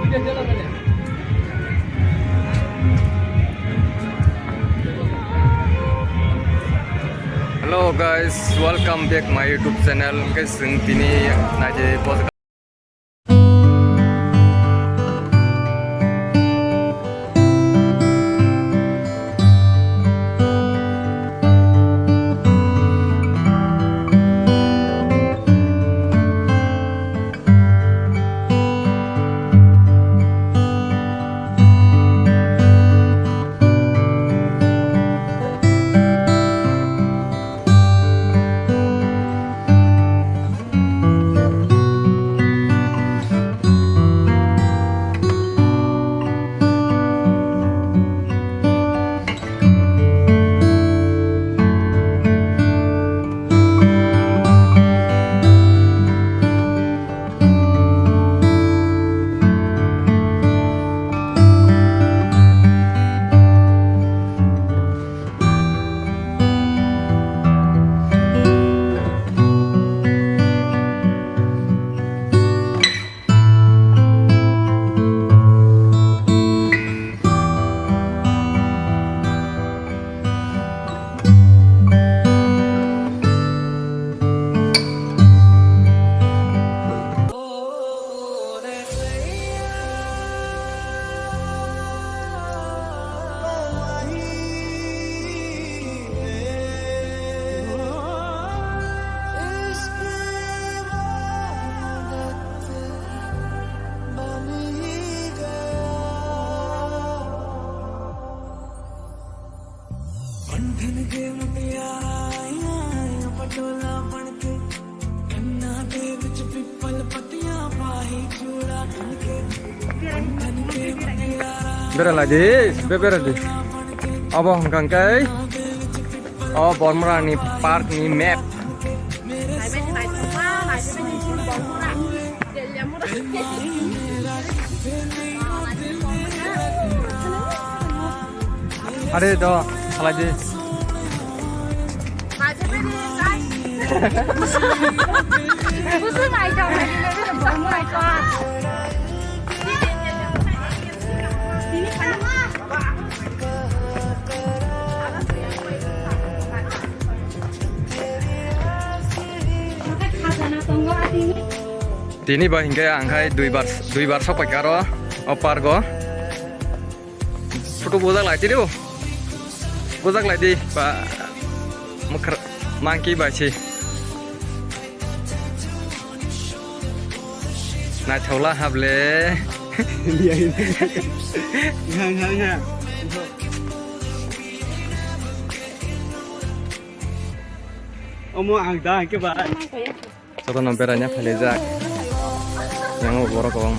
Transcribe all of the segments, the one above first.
Hello guys, welcome back my YouTube channel. Guys, ini naje podcast. Bera lagi, bera lagi. Abang kangkai. Oh, Bormrani Park ni map. Ada tu, lagi. Tini bah hingga angkai dui bar sok pakai karo opar go. Foto bozak lagi tu, bozak lagi pak mangki baci. Nah coba hable. Nggak. Omo angda ke ba? Soto nomperannya pelezak. Yang borok kong.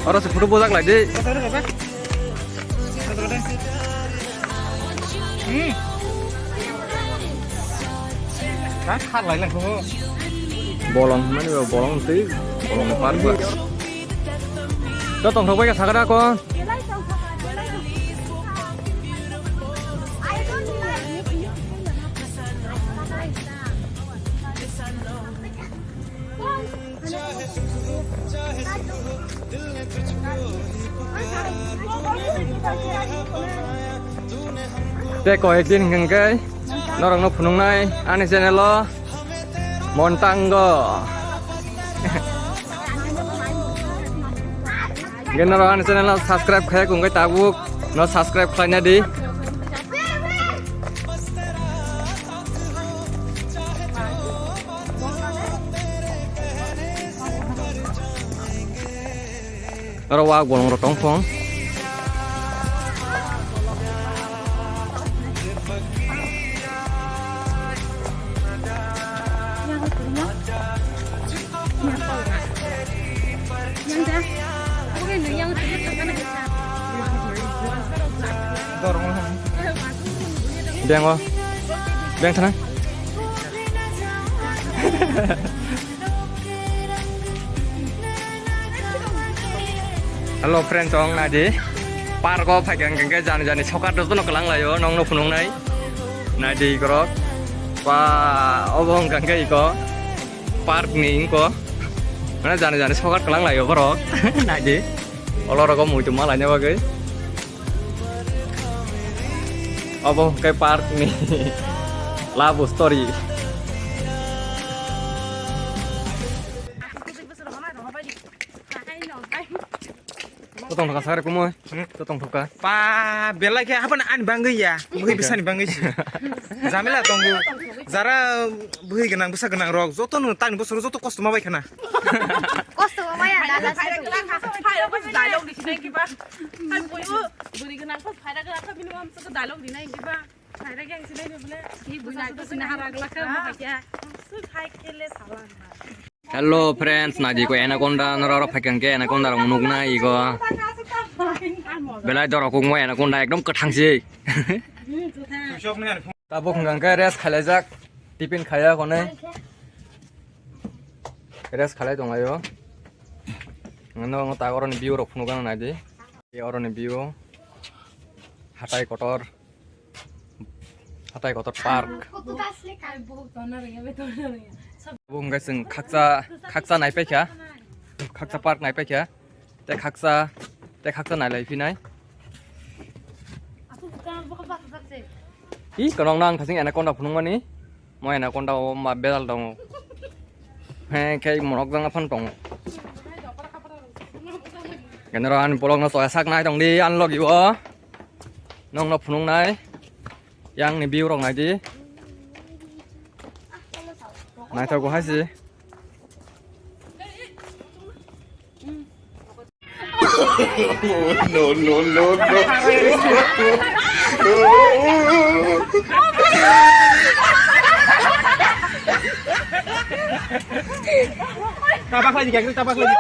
Orang sepuluh bodak lagi. Khát lại là không bolong mấy người bolong tí bolong phát vừa cho tổng thống với cả thằng đó con để coi tin ngừng cái nó đang nó phun này anh channel lo montang go gen nó anh channel lo subscribe khai cùng cái tabuk nó subscribe khai nha đi nó qua quần rồi trống phong Beng lo, beng sana. Hello friend chong nadi par ko phaikang gengke jani chokat to no kalang layo nong no phunung nai nadi krok pa obong gengke iko park ni ko mana jani chokat kalang layo krok nadi olor ko mu cuma lanya bagai obong kai park ni labu story tong thaka sare kumoy tong thaka pa belai ke apa an bangai ya buhi bisa ni bangai sih zamela tonggu zara buhi genang bisa genang rok joto nu tan bosro joto kosto mabai kana kosto maya dala dialog di sini kiba kan boyo buri genang ko faida ke apa minum am so dialog di nai kiba faida ke sini ni bole ki buina ko sini harag laka ba ya so khai kele salan Hello friends, naji ko anaconda naro phaikang ke anaconda rong nuk na iko belai dor ko ngoi anaconda ekdom kathang si shop ni tabo khang ka res khalajak tiffin khaya kone res khalai dong ayo ngano ta goron view rok phunu kana naji e oron view hatai kotor park bung guys sing kaksa nai pekya kaksa park nai pekya te kaksa nai lai pinai i kanong nang thasing anaconda phunung mani moi anaconda o ma bedal dong he kai monok jang aphan tong genera an polong na soya sak nai dong di an log yu nong na phunung nai yang ni view rong nai di nai thau ko hasi no. tabak lagi gitu tabak lagi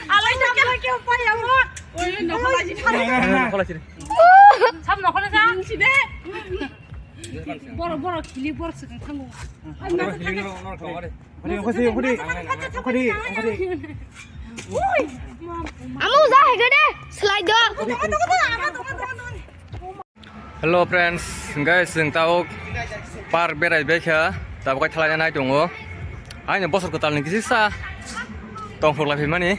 alai na ke apa ya mo oi no khala ji khala sini sam no khala sang sini boro khili bor sakang thango khodi amu za he gede slide do Hello friends, guys, जों ताव park बेरायबाय खा ताव काय थालायना नाय दङ आइनो बसर को तालनि किसा तंफला फैमानि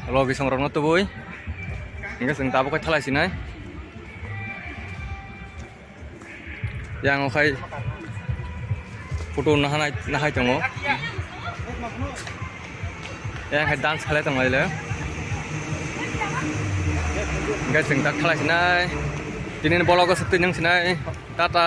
लगे संरन तबुय इंगा जों ताव काय थालायसिनाय yang kai foto nahai dङ yang kai dance खालाय दङ ले guys जों दा थालायसिनाय दिनैनि ब्लगखौ जोबथ'नोसै tata